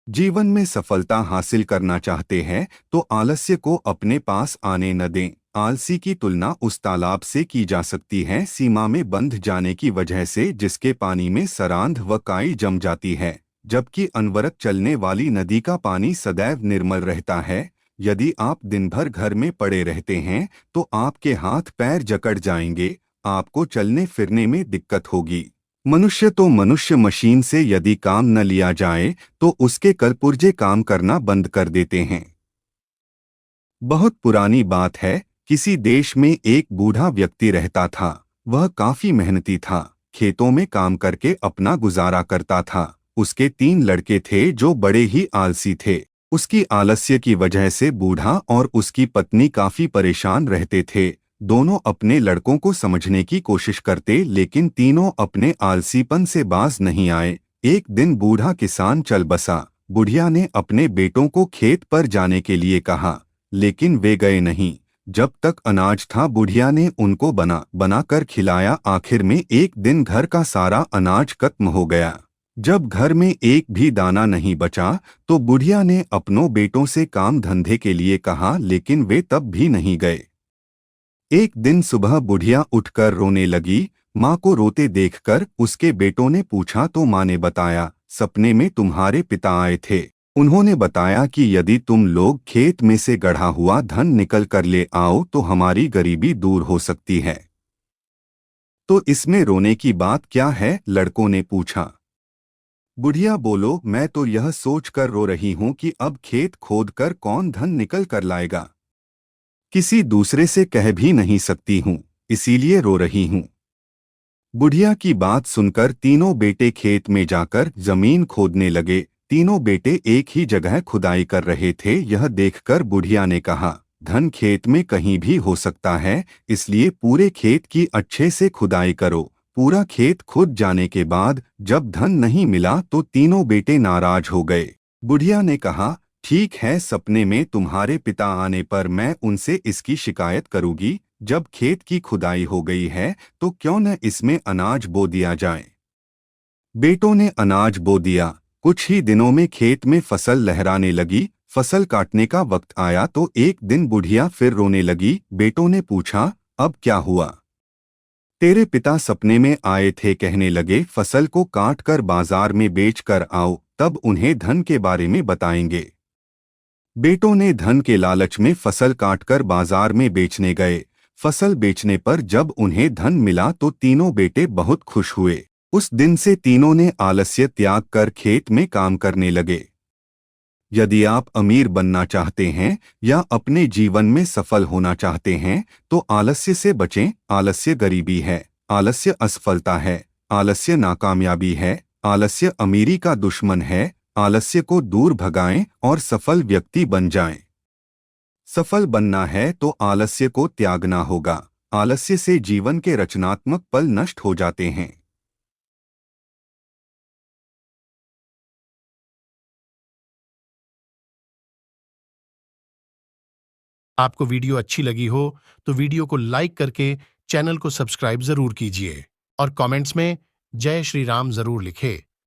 जीवन में सफलता हासिल करना चाहते हैं तो आलस्य को अपने पास आने न दें। आलसी की तुलना उस तालाब से की जा सकती है सीमा में बंध जाने की वजह से जिसके पानी में सरांध व काई जम जाती है, जबकि अनवरत चलने वाली नदी का पानी सदैव निर्मल रहता है। यदि आप दिन भर घर में पड़े रहते हैं तो आपके हाथ पैर जकड़ जाएंगे, आपको चलने फिरने में दिक्कत होगी। मनुष्य मशीन से यदि काम न लिया जाए तो उसके कलपुर्जे काम करना बंद कर देते हैं। बहुत पुरानी बात है, किसी देश में एक बूढ़ा व्यक्ति रहता था। वह काफी मेहनती था, खेतों में काम करके अपना गुजारा करता था। उसके 3 लड़के थे जो बड़े ही आलसी थे। उसकी आलस्य की वजह से बूढ़ा और उसकी पत्नी काफी परेशान रहते थे। दोनों अपने लड़कों को समझने की कोशिश करते लेकिन तीनों अपने आलसीपन से बाज नहीं आए। एक दिन बूढ़ा किसान चल बसा। बुढ़िया ने अपने बेटों को खेत पर जाने के लिए कहा, लेकिन वे गए नहीं। जब तक अनाज था बुढ़िया ने उनको बना कर खिलाया। आखिर में एक दिन घर का सारा अनाज खत्म हो गया। जब घर में एक भी दाना नहीं बचा तो बुढ़िया ने अपनों बेटों से काम धंधे के लिए कहा, लेकिन वे तब भी नहीं गए। एक दिन सुबह बुढ़िया उठकर रोने लगी। माँ को रोते देखकर उसके बेटों ने पूछा तो माँ ने बताया, सपने में तुम्हारे पिता आए थे। उन्होंने बताया कि यदि तुम लोग खेत में से गढ़ा हुआ धन निकल कर ले आओ तो हमारी गरीबी दूर हो सकती है। तो इसमें रोने की बात क्या है? लड़कों ने पूछा। बुढ़िया बोलो, मैं तो यह सोच कर रो रही हूँ कि अब खेत खोद कर कौन धन निकल कर लाएगा। किसी दूसरे से कह भी नहीं सकती हूँ, इसीलिए रो रही हूँ। बुढ़िया की बात सुनकर तीनों बेटे खेत में जाकर जमीन खोदने लगे। तीनों बेटे एक ही जगह खुदाई कर रहे थे। यह देखकर बुढ़िया ने कहा, धन खेत में कहीं भी हो सकता है, इसलिए पूरे खेत की अच्छे से खुदाई करो। पूरा खेत खुद जाने के बाद जब धन नहीं मिला तो तीनों बेटे नाराज हो गए। बुढ़िया ने कहा, ठीक है, सपने में तुम्हारे पिता आने पर मैं उनसे इसकी शिकायत करूंगी। जब खेत की खुदाई हो गई है तो क्यों न इसमें अनाज बो दिया जाए। बेटों ने अनाज बो दिया। कुछ ही दिनों में खेत में फसल लहराने लगी। फसल काटने का वक्त आया तो एक दिन बुढ़िया फिर रोने लगी। बेटों ने पूछा, अब क्या हुआ? तेरे पिता सपने में आए थे, कहने लगे फसल को काट कर बाजार में बेच कर आओ, तब उन्हें धन के बारे में बताएंगे। बेटों ने धन के लालच में फसल काटकर बाजार में बेचने गए। फसल बेचने पर जब उन्हें धन मिला तो तीनों बेटे बहुत खुश हुए। उस दिन से तीनों ने आलस्य त्याग कर खेत में काम करने लगे। यदि आप अमीर बनना चाहते हैं या अपने जीवन में सफल होना चाहते हैं तो आलस्य से बचें। आलस्य गरीबी है, आलस्य असफलता है, आलस्य नाकामयाबी है, आलस्य अमीरी का दुश्मन है। आलस्य को दूर भगाएं और सफल व्यक्ति बन जाएं। सफल बनना है तो आलस्य को त्यागना होगा। आलस्य से जीवन के रचनात्मक पल नष्ट हो जाते हैं। आपको वीडियो अच्छी लगी हो तो वीडियो को लाइक करके चैनल को सब्सक्राइब जरूर कीजिए और कमेंट्स में जय श्री राम जरूर लिखें।